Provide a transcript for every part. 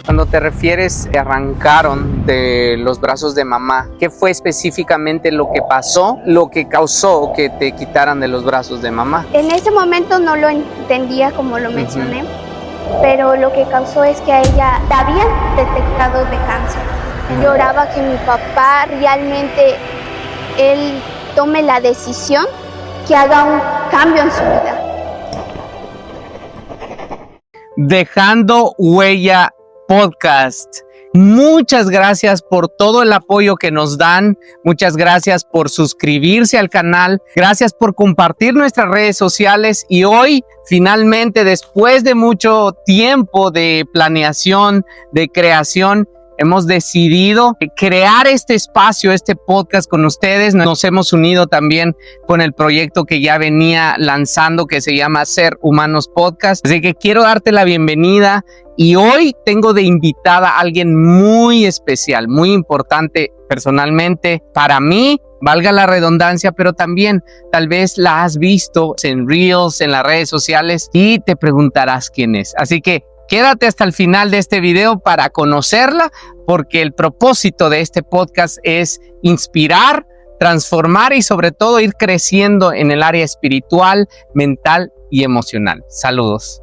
Cuando te refieres, te arrancaron de los brazos de mamá, ¿qué fue específicamente lo que pasó, lo que causó que te quitaran de los brazos de mamá? En ese momento no lo entendía como lo mencioné, pero lo que causó es que a ella la habían detectado de cáncer. Lloraba que mi papá realmente, él tome la decisión, que haga un cambio en su vida. Dejando Huella Podcast. Muchas gracias por todo el apoyo que nos dan. Muchas gracias por suscribirse al canal. Gracias por compartir nuestras redes sociales. Y hoy, finalmente, después de mucho tiempo de planeación, de creación, hemos decidido crear este espacio, este podcast con ustedes. Nos hemos unido también con el proyecto que ya venía lanzando, que se llama Ser Humanos Podcast. Así que quiero darte la bienvenida. Y hoy tengo de invitada a alguien muy especial, muy importante personalmente para mí, valga la redundancia, pero también tal vez la has visto en Reels, en las redes sociales y te preguntarás quién es. Así que quédate hasta el final de este video para conocerla, porque el propósito de este podcast es inspirar, transformar y sobre todo ir creciendo en el área espiritual, mental y emocional. Saludos.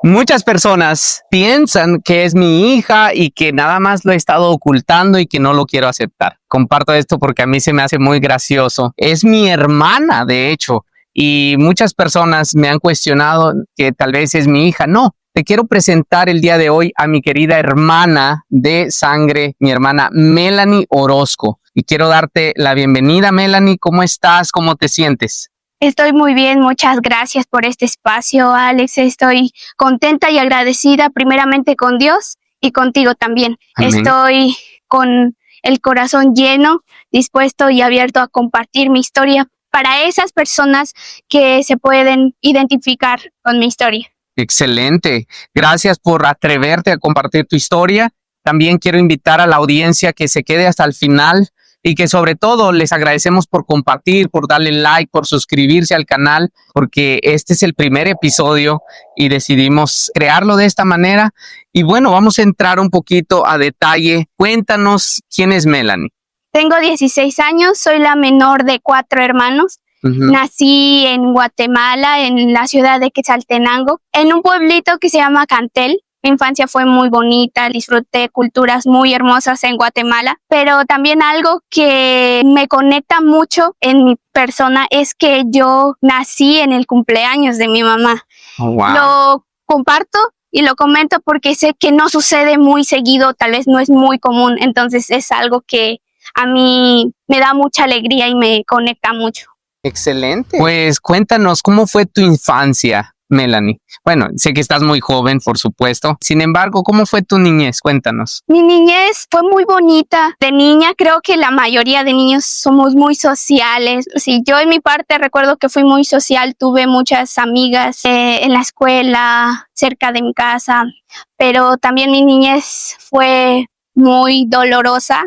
Muchas personas piensan que es mi hija y que nada más lo he estado ocultando y que no lo quiero aceptar. Comparto esto porque a mí se me hace muy gracioso. Es mi hermana, de hecho, y muchas personas me han cuestionado que tal vez es mi hija. No, te quiero presentar el día de hoy a mi querida hermana de sangre, mi hermana Melanie Orozco. Y quiero darte la bienvenida, Melanie. ¿Cómo estás? ¿Cómo te sientes? Estoy muy bien, muchas gracias por este espacio, Alex. Estoy contenta y agradecida primeramente con Dios y contigo también. Amén. Estoy con el corazón lleno, dispuesto y abierto a compartir mi historia para esas personas que se pueden identificar con mi historia. Excelente. Gracias por atreverte a compartir tu historia. También quiero invitar a la audiencia que se quede hasta el final y que sobre todo les agradecemos por compartir, por darle like, por suscribirse al canal, porque este es el primer episodio y decidimos crearlo de esta manera. Y bueno, vamos a entrar un poquito a detalle. Cuéntanos, ¿quién es Melanie? Tengo 16 años, soy la menor de 4 hermanos. Nací en Guatemala, en la ciudad de Quetzaltenango, en un pueblito que se llama Cantel. Mi infancia fue muy bonita, disfruté culturas muy hermosas en Guatemala, pero también algo que me conecta mucho en mi persona es que yo nací en el cumpleaños de mi mamá. Oh, wow. Lo comparto y lo comento porque sé que no sucede muy seguido, tal vez no es muy común, entonces es algo que a mí me da mucha alegría y me conecta mucho. Excelente. Pues cuéntanos, ¿cómo fue tu infancia, Melanie? Bueno, sé que estás muy joven, por supuesto. Sin embargo, ¿cómo fue tu niñez? Cuéntanos. Mi niñez fue muy bonita. De niña, creo que la mayoría de niños somos muy sociales. Sí, yo en mi parte recuerdo que fui muy social. Tuve muchas amigas en la escuela, cerca de mi casa. Pero también mi niñez fue muy dolorosa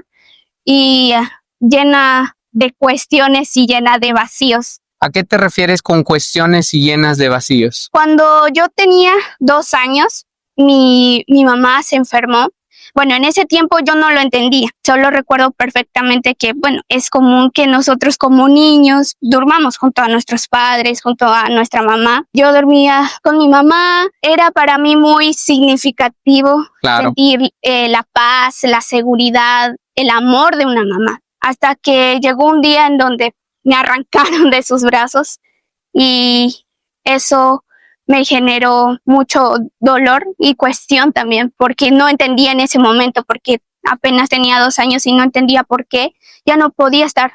y llena de cuestiones y llena de vacíos. ¿A qué te refieres con cuestiones y llenas de vacíos? Cuando yo tenía 2 años, mi mamá se enfermó. Bueno, en ese tiempo yo no lo entendía. Solo recuerdo perfectamente que, bueno, es común que nosotros como niños durmamos junto a nuestros padres, junto a nuestra mamá. Yo dormía con mi mamá. Era para mí muy significativo sentir la paz, la seguridad, el amor de una mamá. Hasta que llegó un día en donde me arrancaron de sus brazos y eso me generó mucho dolor y cuestión también, porque no entendía en ese momento, porque apenas tenía 2 años y no entendía por qué ya no podía estar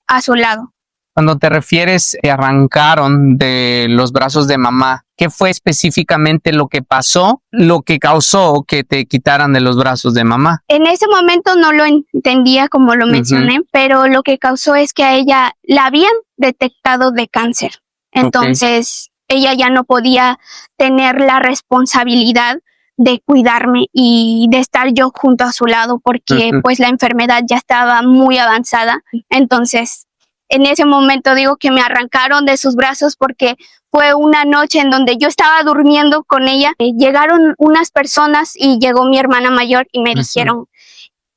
a su lado. Cuando te refieres, te arrancaron de los brazos de mamá, ¿qué fue específicamente lo que pasó, lo que causó que te quitaran de los brazos de mamá? En ese momento no lo entendía como lo mencioné, pero lo que causó es que a ella la habían detectado de cáncer. Entonces, ella ya no podía tener la responsabilidad de cuidarme y de estar yo junto a su lado porque pues la enfermedad ya estaba muy avanzada. Entonces en ese momento digo que me arrancaron de sus brazos porque fue una noche en donde yo estaba durmiendo con ella. Llegaron unas personas y llegó mi hermana mayor y me dijeron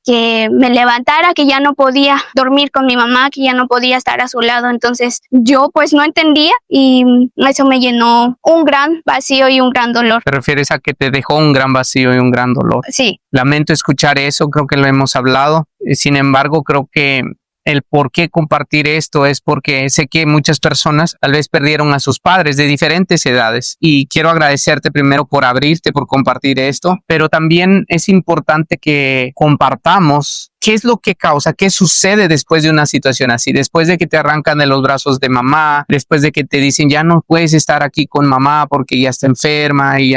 que me levantara, que ya no podía dormir con mi mamá, que ya no podía estar a su lado. Entonces yo pues no entendía y eso me llenó un gran vacío y un gran dolor. ¿Te refieres a que te dejó un gran vacío y un gran dolor? Sí. Lamento escuchar eso, creo que lo hemos hablado. Sin embargo, creo que el por qué compartir esto es porque sé que muchas personas tal vez perdieron a sus padres de diferentes edades y quiero agradecerte primero por abrirte, por compartir esto, pero también es importante que compartamos qué es lo que causa, qué sucede después de una situación así, después de que te arrancan de los brazos de mamá, después de que te dicen ya no puedes estar aquí con mamá porque ya está enferma y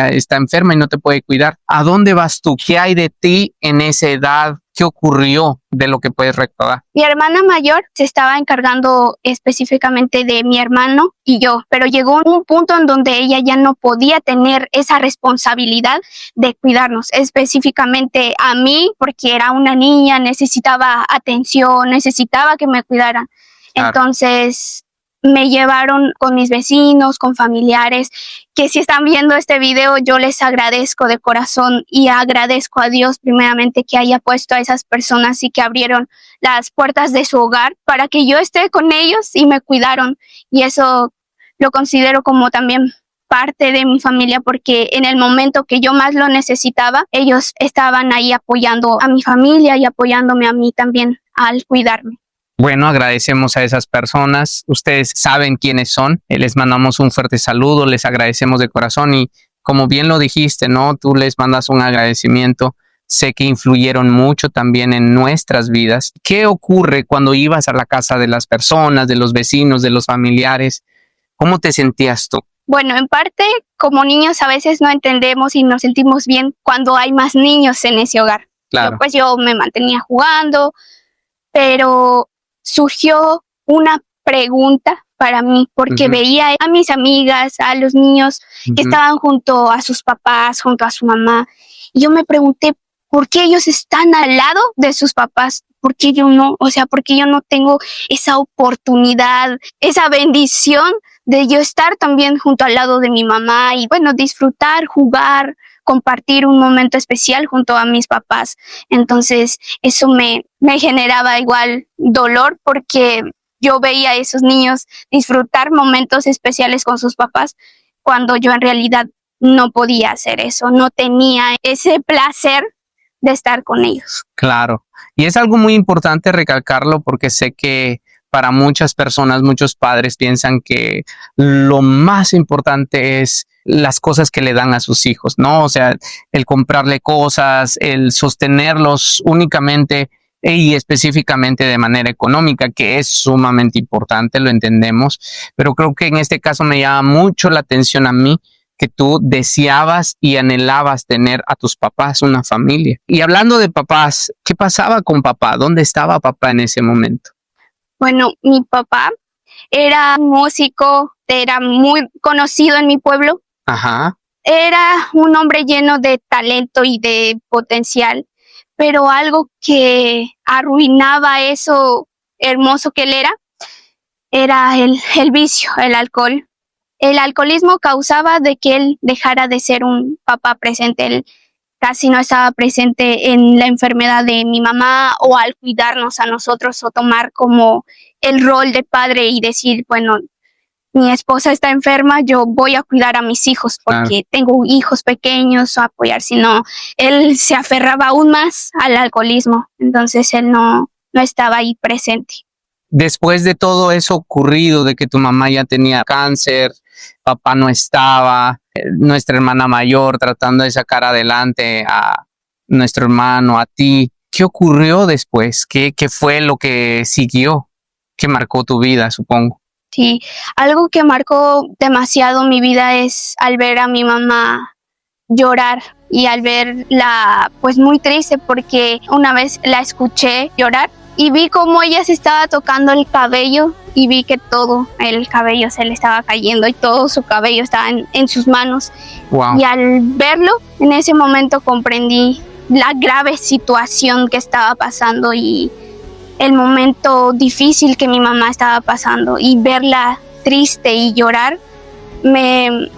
no te puede cuidar. ¿A dónde vas tú? ¿Qué hay de ti en esa edad? ¿Qué ocurrió de lo que puedes recordar? Mi hermana mayor se estaba encargando específicamente de mi hermano y yo, pero llegó un punto en donde ella ya no podía tener esa responsabilidad de cuidarnos, específicamente a mí, porque era una niña, necesitaba atención, necesitaba que me cuidaran. Claro. Entonces me llevaron con mis vecinos, con familiares, que si están viendo este video, yo les agradezco de corazón y agradezco a Dios primeramente que haya puesto a esas personas y que abrieron las puertas de su hogar para que yo esté con ellos y me cuidaron. Y eso lo considero como también parte de mi familia porque en el momento que yo más lo necesitaba, ellos estaban ahí apoyando a mi familia y apoyándome a mí también al cuidarme. Bueno, agradecemos a esas personas. Ustedes saben quiénes son. Les mandamos un fuerte saludo, les agradecemos de corazón y como bien lo dijiste, ¿no? Tú les mandas un agradecimiento. Sé que influyeron mucho también en nuestras vidas. ¿Qué ocurre cuando ibas a la casa de las personas, de los vecinos, de los familiares? ¿Cómo te sentías tú? Bueno, en parte, como niños a veces no entendemos y nos sentimos bien cuando hay más niños en ese hogar. Claro. Pues yo me mantenía jugando, pero surgió una pregunta para mí porque veía a mis amigas, a los niños que estaban junto a sus papás, junto a su mamá. Y yo me pregunté, ¿por qué ellos están al lado de sus papás? ¿Por qué yo no? O sea, ¿por qué yo no tengo esa oportunidad, esa bendición de yo estar también junto al lado de mi mamá y, bueno, disfrutar, jugar, compartir un momento especial junto a mis papás? Entonces, eso me generaba igual dolor porque yo veía a esos niños disfrutar momentos especiales con sus papás cuando yo en realidad no podía hacer eso, no tenía ese placer de estar con ellos. Claro, y es algo muy importante recalcarlo porque sé que para muchas personas, muchos padres piensan que lo más importante es las cosas que le dan a sus hijos, ¿no? O sea, el comprarle cosas, el sostenerlos únicamente y específicamente de manera económica, que es sumamente importante, lo entendemos, pero creo que en este caso me llama mucho la atención a mí que tú deseabas y anhelabas tener a tus papás, una familia. Y hablando de papás, ¿qué pasaba con papá? ¿Dónde estaba papá en ese momento? Bueno, mi papá era músico, era muy conocido en mi pueblo. Ajá. Era un hombre lleno de talento y de potencial, pero algo que arruinaba eso hermoso que él era el vicio, el alcohol. El alcoholismo causaba de que él dejara de ser un papá presente. Él casi no estaba presente en la enfermedad de mi mamá o al cuidarnos a nosotros o tomar como el rol de padre y decir, bueno, mi esposa está enferma, yo voy a cuidar a mis hijos porque tengo hijos pequeños o apoyar, sino él se aferraba aún más al alcoholismo, entonces él no estaba ahí presente. Después de todo eso ocurrido, de que tu mamá ya tenía cáncer, papá no estaba, nuestra hermana mayor tratando de sacar adelante a nuestro hermano, a ti, ¿qué ocurrió después? ¿Qué fue lo que siguió? ¿Qué marcó tu vida, supongo? Sí, algo que marcó demasiado mi vida es al ver a mi mamá llorar y al verla pues muy triste porque una vez la escuché llorar y vi cómo ella se estaba tocando el cabello y vi que todo el cabello se le estaba cayendo y todo su cabello estaba en sus manos. Wow. Y al verlo, en ese momento comprendí la grave situación que estaba pasando y el momento difícil que mi mamá estaba pasando, y verla triste y llorar me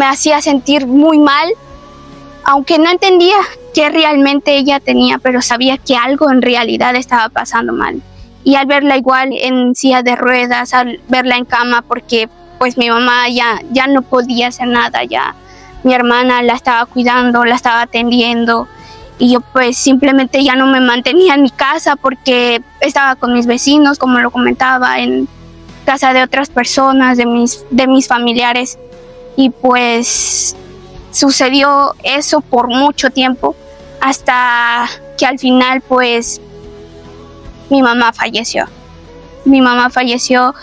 hacía sentir muy mal, aunque no entendía qué realmente ella tenía, pero sabía que algo en realidad estaba pasando mal. Y al verla igual en silla de ruedas, al verla en cama, porque pues mi mamá ya no podía hacer nada, ya mi hermana la estaba cuidando, la estaba atendiendo, y yo pues simplemente ya no me mantenía en mi casa porque estaba con mis vecinos, como lo comentaba, en casa de otras personas, de mis familiares, y pues sucedió eso por mucho tiempo, hasta que al final pues mi mamá falleció. Mi mamá falleció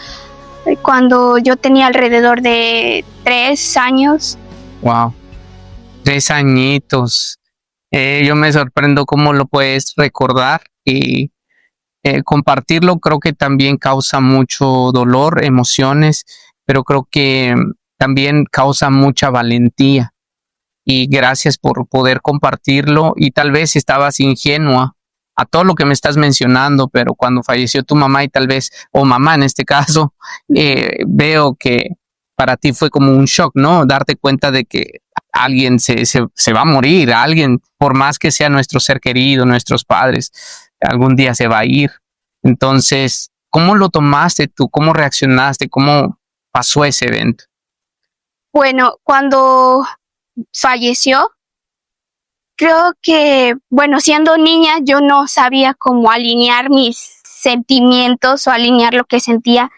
cuando yo tenía alrededor de 3 años. Wow, 3 añitos. Yo me sorprendo cómo lo puedes recordar y compartirlo. Creo que también causa mucho dolor, emociones, pero creo que también causa mucha valentía. Y gracias por poder compartirlo. Y tal vez estabas ingenua a todo lo que me estás mencionando, pero cuando falleció tu mamá y tal vez, o mamá en este caso, veo que para ti fue como un shock, ¿no? Darte cuenta de que alguien se va a morir, alguien, por más que sea nuestro ser querido, nuestros padres, algún día se va a ir. Entonces, ¿cómo lo tomaste tú? ¿Cómo reaccionaste? ¿Cómo pasó ese evento? Bueno, cuando falleció, creo que, bueno, siendo niña yo no sabía cómo alinear mis sentimientos o alinear lo que sentía,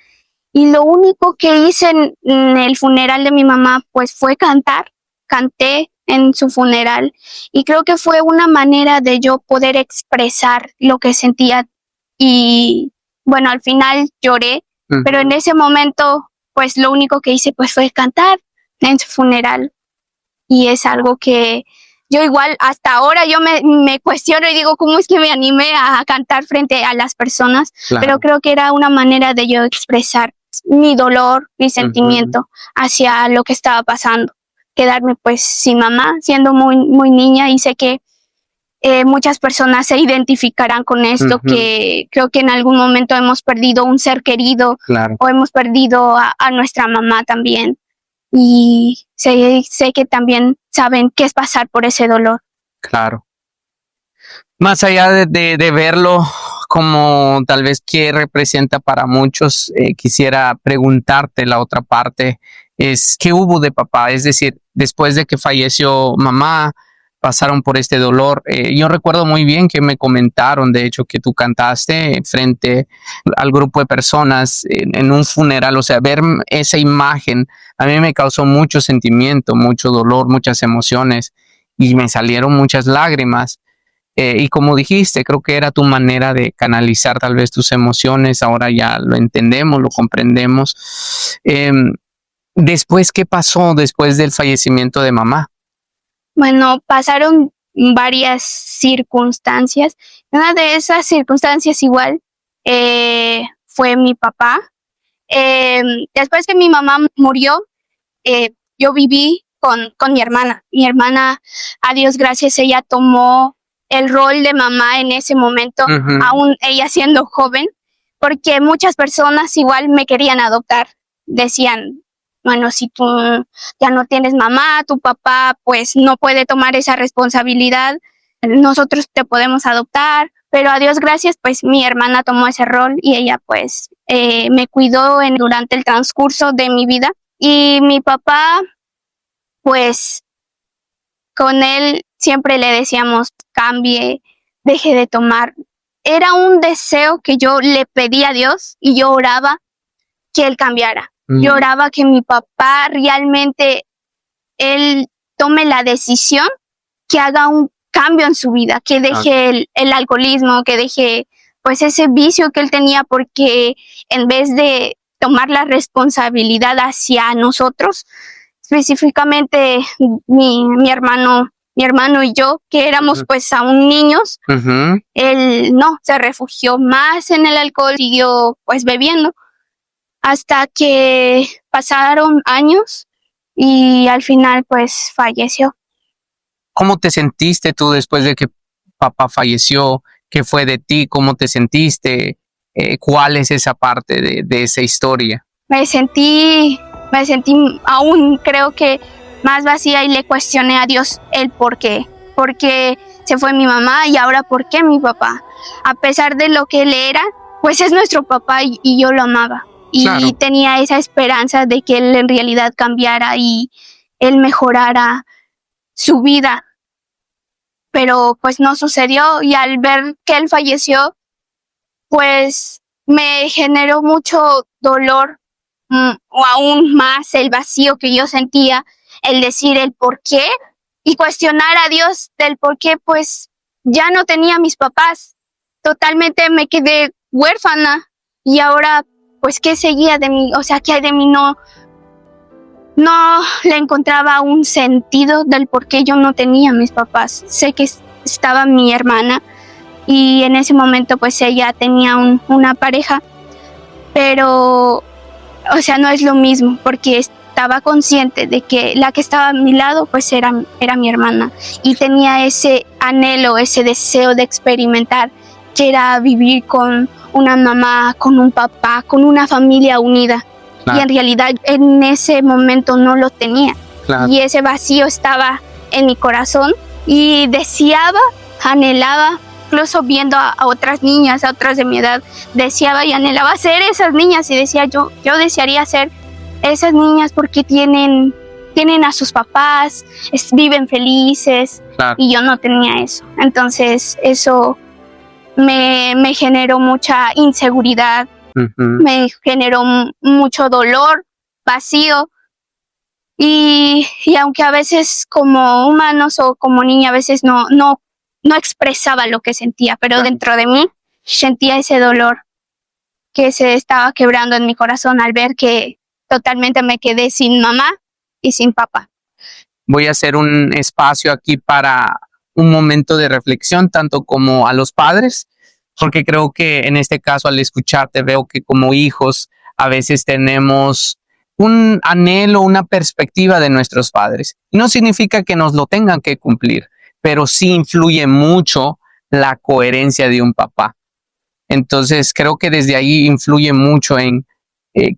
y lo único que hice en el funeral de mi mamá pues fue cantar. Canté en su funeral, y creo que fue una manera de yo poder expresar lo que sentía, y bueno, al final lloré, pero en ese momento pues lo único que hice pues fue cantar en su funeral. Y es algo que yo igual hasta ahora yo me cuestiono y digo, ¿cómo es que me animé a cantar frente a las personas? Claro. Pero creo que era una manera de yo expresar mi dolor, mi sentimiento hacia lo que estaba pasando. Quedarme pues sin mamá, siendo muy, muy niña, y sé que muchas personas se identificarán con esto, que creo que en algún momento hemos perdido un ser querido, claro, o hemos perdido a nuestra mamá también. Y sé que también saben qué es pasar por ese dolor. Claro. Más allá de verlo como tal vez qué representa para muchos, quisiera preguntarte la otra parte, es ¿qué hubo de papá? Es decir, después de que falleció mamá, pasaron por este dolor. Yo recuerdo muy bien que me comentaron, de hecho, que tú cantaste frente al grupo de personas en un funeral. O sea, ver esa imagen a mí me causó mucho sentimiento, mucho dolor, muchas emociones, y me salieron muchas lágrimas. Y como dijiste, creo que era tu manera de canalizar tal vez tus emociones. Ahora ya lo entendemos, lo comprendemos. Después, ¿qué pasó después del fallecimiento de mamá? Bueno, pasaron varias circunstancias. Una de esas circunstancias igual fue mi papá. Después que mi mamá murió, yo viví con mi hermana. Mi hermana, a Dios gracias, ella tomó el rol de mamá en ese momento, aún ella siendo joven, porque muchas personas igual me querían adoptar. Decían, bueno, si tú ya no tienes mamá, tu papá pues no puede tomar esa responsabilidad, nosotros te podemos adoptar. Pero a Dios gracias, pues mi hermana tomó ese rol, y ella pues me cuidó durante el transcurso de mi vida. Y mi papá, pues con él siempre le decíamos, cambie, deje de tomar. Era un deseo que yo le pedí a Dios, y yo oraba que él cambiara. Yo oraba que mi papá realmente, él tome la decisión, que haga un cambio en su vida, que deje el alcoholismo, que deje pues ese vicio que él tenía, porque en vez de tomar la responsabilidad hacia nosotros, específicamente mi hermano y yo, que éramos pues aún niños, él no, se refugió más en el alcohol, siguió pues bebiendo, hasta que pasaron años y al final pues falleció. ¿Cómo te sentiste tú después de que papá falleció? ¿Qué fue de ti? ¿Cómo te sentiste? ¿Cuál es esa parte de esa historia? Me sentí aún creo que más vacía y le cuestioné a Dios el por qué. ¿Por qué se fue mi mamá y ahora por qué mi papá? A pesar de lo que él era, pues es nuestro papá y yo lo amaba. Y Claro. tenía esa esperanza de que él en realidad cambiara y él mejorara su vida. Pero pues no sucedió y al ver que él falleció, pues me generó mucho dolor, o aún más el vacío que yo sentía, el decir el por qué y cuestionar a Dios del por qué, pues ya no tenía mis papás, totalmente me quedé huérfana y ahora pues qué seguía de mí, o sea, qué hay de mí, no le encontraba un sentido del por qué yo no tenía mis papás. Sé que estaba mi hermana y en ese momento pues ella tenía una pareja, pero o sea, no es lo mismo porque estaba consciente de que la que estaba a mi lado pues era mi hermana y tenía ese anhelo, ese deseo de experimentar que era vivir con una mamá, con un papá, con una familia unida. Claro. Y en realidad en ese momento no lo tenía. Claro. Y ese vacío estaba en mi corazón y deseaba, anhelaba, incluso viendo a otras niñas, a otras de mi edad, deseaba y anhelaba ser esas niñas y decía yo desearía ser esas niñas porque tienen a sus papás, viven felices. Claro. Y yo no tenía eso. Entonces eso me generó mucha inseguridad. Me generó mucho dolor, vacío y aunque a veces como humanos o como niña a veces no expresaba lo que sentía, pero dentro de mí sentía ese dolor que se estaba quebrando en mi corazón al ver que totalmente me quedé sin mamá y sin papá. Voy a hacer un espacio aquí para un momento de reflexión, tanto como a los padres, porque creo que en este caso al escucharte veo que como hijos a veces tenemos un anhelo, una perspectiva de nuestros padres. Y no significa que nos lo tengan que cumplir, pero sí influye mucho la coherencia de un papá. Entonces creo que desde ahí influye mucho en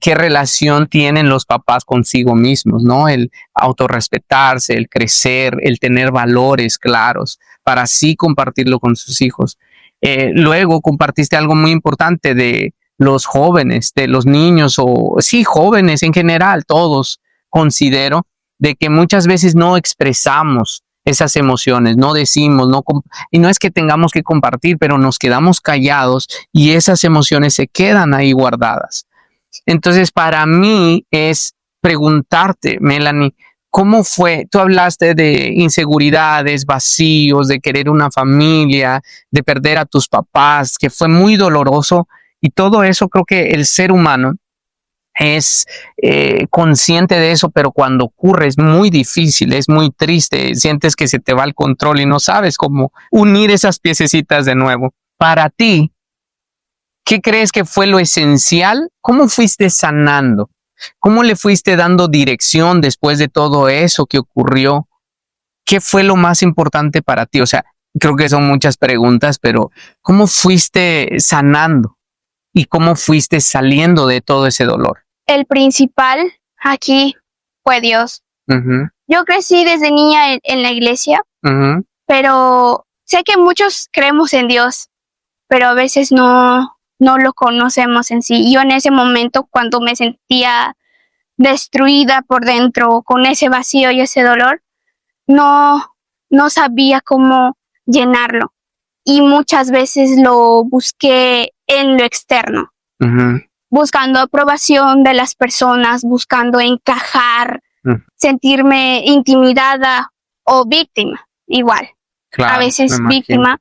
qué relación tienen los papás consigo mismos, ¿no? El autorrespetarse, el crecer, el tener valores claros para así compartirlo con sus hijos. Luego compartiste algo muy importante de los jóvenes, de los niños o sí, jóvenes en general, todos considero de que muchas veces no expresamos esas emociones, no decimos, y no es que tengamos que compartir, pero nos quedamos callados y esas emociones se quedan ahí guardadas. Entonces, para mí es preguntarte, Melanie, ¿cómo fue? Tú hablaste de inseguridades, vacíos, de querer una familia, de perder a tus papás, que fue muy doloroso y todo eso creo que el ser humano es consciente de eso, pero cuando ocurre es muy difícil, es muy triste, sientes que se te va el control y no sabes cómo unir esas piececitas de nuevo. Para ti, ¿qué crees que fue lo esencial? ¿Cómo fuiste sanando? ¿Cómo le fuiste dando dirección después de todo eso que ocurrió? ¿Qué fue lo más importante para ti? O sea, creo que son muchas preguntas, pero ¿cómo fuiste sanando? ¿Y cómo fuiste saliendo de todo ese dolor? El principal aquí fue Dios. Yo crecí desde niña en la iglesia, pero sé que muchos creemos en Dios, pero a veces no lo conocemos en sí. Yo en ese momento, cuando me sentía destruida por dentro, con ese vacío y ese dolor, no sabía cómo llenarlo. Y muchas veces lo busqué en lo externo, buscando aprobación de las personas, buscando encajar, sentirme intimidada o víctima, igual. Claro, a veces víctima,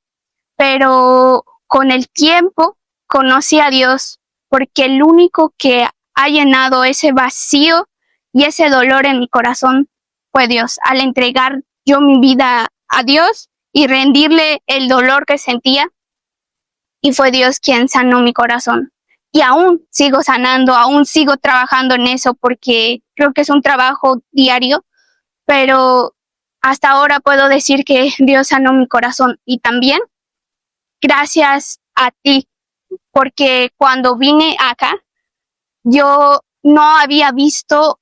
pero con el tiempo conocí a Dios, porque el único que ha llenado ese vacío y ese dolor en mi corazón fue Dios. Al entregar yo mi vida a Dios y rendirle el dolor que sentía, y fue Dios quien sanó mi corazón. Y aún sigo sanando, aún sigo trabajando en eso, porque creo que es un trabajo diario, pero hasta ahora puedo decir que Dios sanó mi corazón. Y también gracias a ti, porque cuando vine acá, yo no había visto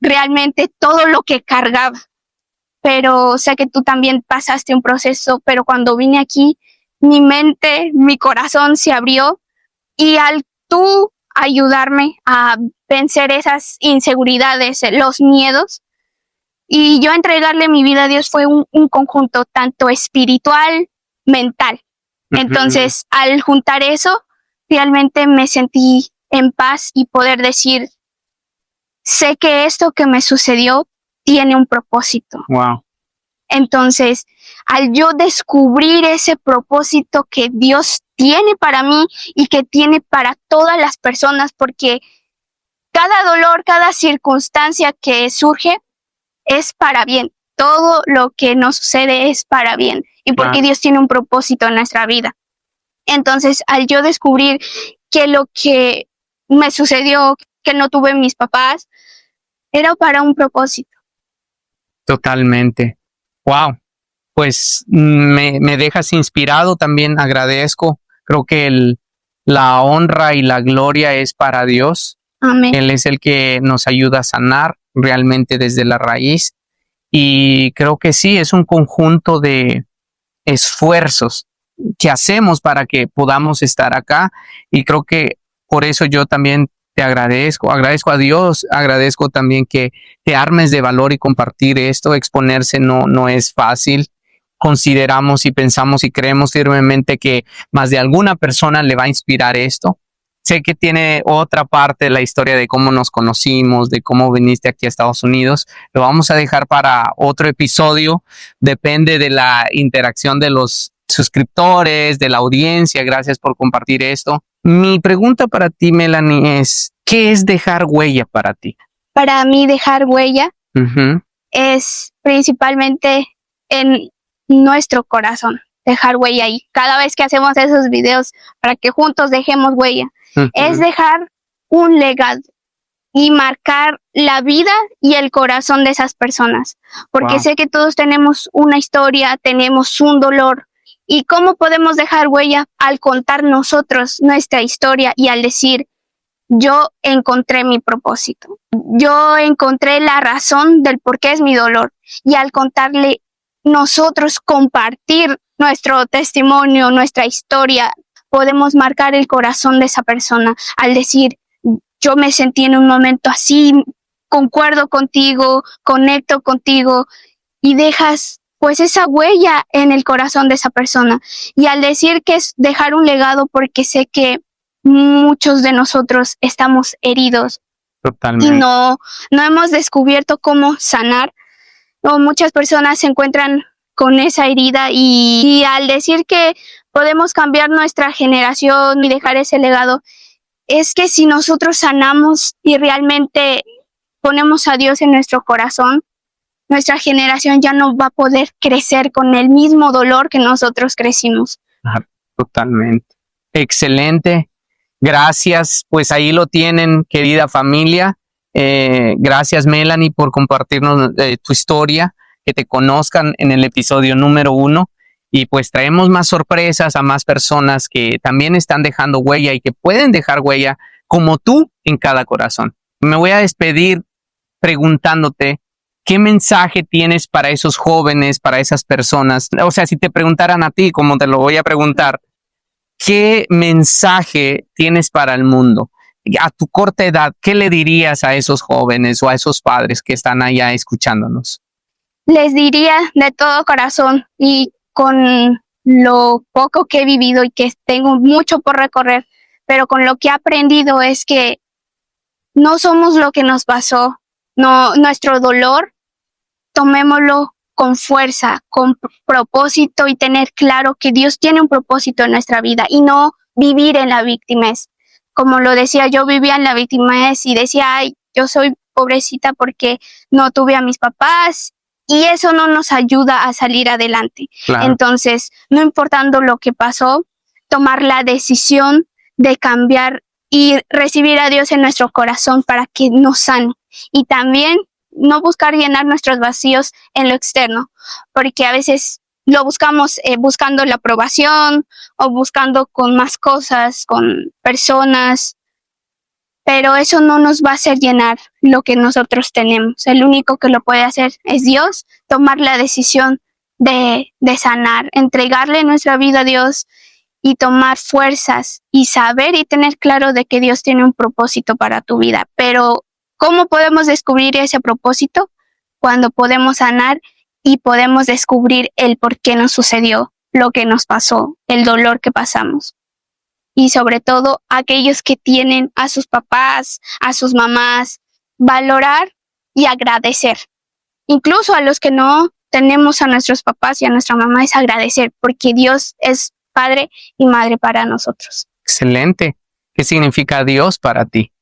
realmente todo lo que cargaba, pero sé que tú también pasaste un proceso, pero cuando vine aquí, mi mente, mi corazón se abrió y al tú ayudarme a vencer esas inseguridades, los miedos, y yo entregarle mi vida a Dios fue un conjunto tanto espiritual, mental. Entonces, al juntar eso, realmente me sentí en paz y poder decir, sé que esto que me sucedió tiene un propósito. Wow. Entonces, al yo descubrir ese propósito que Dios tiene para mí y que tiene para todas las personas, porque cada dolor, cada circunstancia que surge es para bien. Todo lo que nos sucede es para bien y porque Dios tiene un propósito en nuestra vida. Entonces, al yo descubrir que lo que me sucedió, que no tuve mis papás, era para un propósito. Totalmente. Wow. Pues me dejas inspirado, también agradezco. Creo que la honra y la gloria es para Dios. Amén. Él es el que nos ayuda a sanar realmente desde la raíz. Y creo que sí, es un conjunto de esfuerzos que hacemos para que podamos estar acá. Y creo que por eso yo también te agradezco a Dios, agradezco también que te armes de valor y compartir esto. Exponerse no es fácil. Consideramos y pensamos y creemos firmemente que más de alguna persona le va a inspirar esto. Sé que tiene otra parte de la historia de cómo nos conocimos, de cómo viniste aquí a Estados Unidos. Lo vamos a dejar para otro episodio. Depende de la interacción de los suscriptores, de la audiencia. Gracias por compartir esto. Mi pregunta para ti, Melanie, es, ¿qué es dejar huella para ti? Para mí, dejar huella es principalmente en nuestro corazón. Dejar huella ahí. Cada vez que hacemos esos videos para que juntos dejemos huella, es dejar un legado y marcar la vida y el corazón de esas personas. Porque sé que todos tenemos una historia, tenemos un dolor. ¿Y cómo podemos dejar huella? Al contar nosotros nuestra historia y al decir, yo encontré mi propósito. Yo encontré la razón del por qué es mi dolor. Y al contarle, nosotros compartir nuestro testimonio, nuestra historia, podemos marcar el corazón de esa persona al decir, yo me sentí en un momento así, concuerdo contigo, conecto contigo y dejas pues esa huella en el corazón de esa persona. Y al decir que es dejar un legado, porque sé que muchos de nosotros estamos heridos. Totalmente. Y no hemos descubierto cómo sanar. O muchas personas se encuentran con esa herida y al decir que podemos cambiar nuestra generación y dejar ese legado, es que si nosotros sanamos y realmente ponemos a Dios en nuestro corazón, nuestra generación ya no va a poder crecer con el mismo dolor que nosotros crecimos. Totalmente. Excelente. Gracias. Pues ahí lo tienen, querida familia. Gracias, Melanie, por compartirnos tu historia, que te conozcan en el episodio número 1. Y pues traemos más sorpresas a más personas que también están dejando huella y que pueden dejar huella como tú en cada corazón. Me voy a despedir preguntándote, ¿qué mensaje tienes para esos jóvenes, para esas personas? O sea, si te preguntaran a ti, como te lo voy a preguntar, ¿qué mensaje tienes para el mundo? A tu corta edad, ¿qué le dirías a esos jóvenes o a esos padres que están allá escuchándonos? Les diría de todo corazón y con lo poco que he vivido y que tengo mucho por recorrer, pero con lo que he aprendido es que no somos lo que nos pasó, no, nuestro dolor, tomémoslo con fuerza, con propósito y tener claro que Dios tiene un propósito en nuestra vida y no vivir en la victimez. Como lo decía, yo vivía en la victimez y decía, ay, yo soy pobrecita porque no tuve a mis papás. Y eso no nos ayuda a salir adelante. Claro. Entonces, no importando lo que pasó, tomar la decisión de cambiar y recibir a Dios en nuestro corazón para que nos sane. Y también no buscar llenar nuestros vacíos en lo externo, porque a veces lo buscamos buscando la aprobación o buscando con más cosas, con personas, pero eso no nos va a hacer llenar lo que nosotros tenemos. El único que lo puede hacer es Dios, tomar la decisión de sanar, entregarle nuestra vida a Dios y tomar fuerzas y saber y tener claro de que Dios tiene un propósito para tu vida. Pero ¿cómo podemos descubrir ese propósito? Cuando podemos sanar y podemos descubrir el por qué nos sucedió lo que nos pasó, el dolor que pasamos. Y sobre todo aquellos que tienen a sus papás, a sus mamás, valorar y agradecer. Incluso a los que no tenemos a nuestros papás y a nuestra mamá, es agradecer, porque Dios es padre y madre para nosotros. Excelente. ¿Qué significa Dios para ti?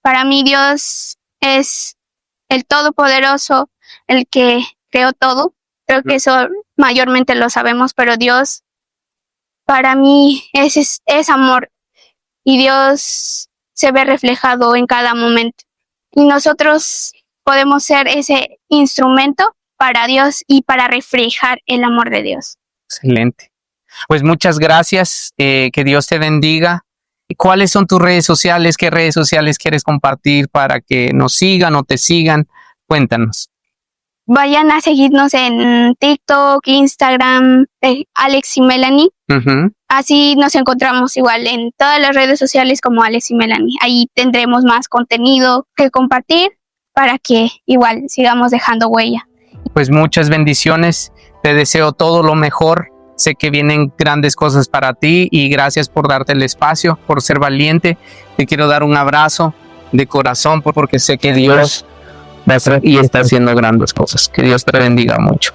Para mí Dios es el Todopoderoso, el que creó todo. Creo que eso mayormente lo sabemos, pero Dios para mí es amor y Dios se ve reflejado en cada momento. Y nosotros podemos ser ese instrumento para Dios y para reflejar el amor de Dios. Excelente. Pues muchas gracias. Que Dios te bendiga. ¿Cuáles son tus redes sociales? ¿Qué redes sociales quieres compartir para que nos sigan o te sigan? Cuéntanos. Vayan a seguirnos en TikTok, Instagram, Alex y Melanie. Así nos encontramos igual en todas las redes sociales como Alex y Melanie. Ahí tendremos más contenido que compartir para que igual sigamos dejando huella. Pues muchas bendiciones. Te deseo todo lo mejor. Sé que vienen grandes cosas para ti y gracias por darte el espacio, por ser valiente. Te quiero dar un abrazo de corazón porque sé que Dios va a hacer y está haciendo grandes cosas. Que Dios te bendiga mucho.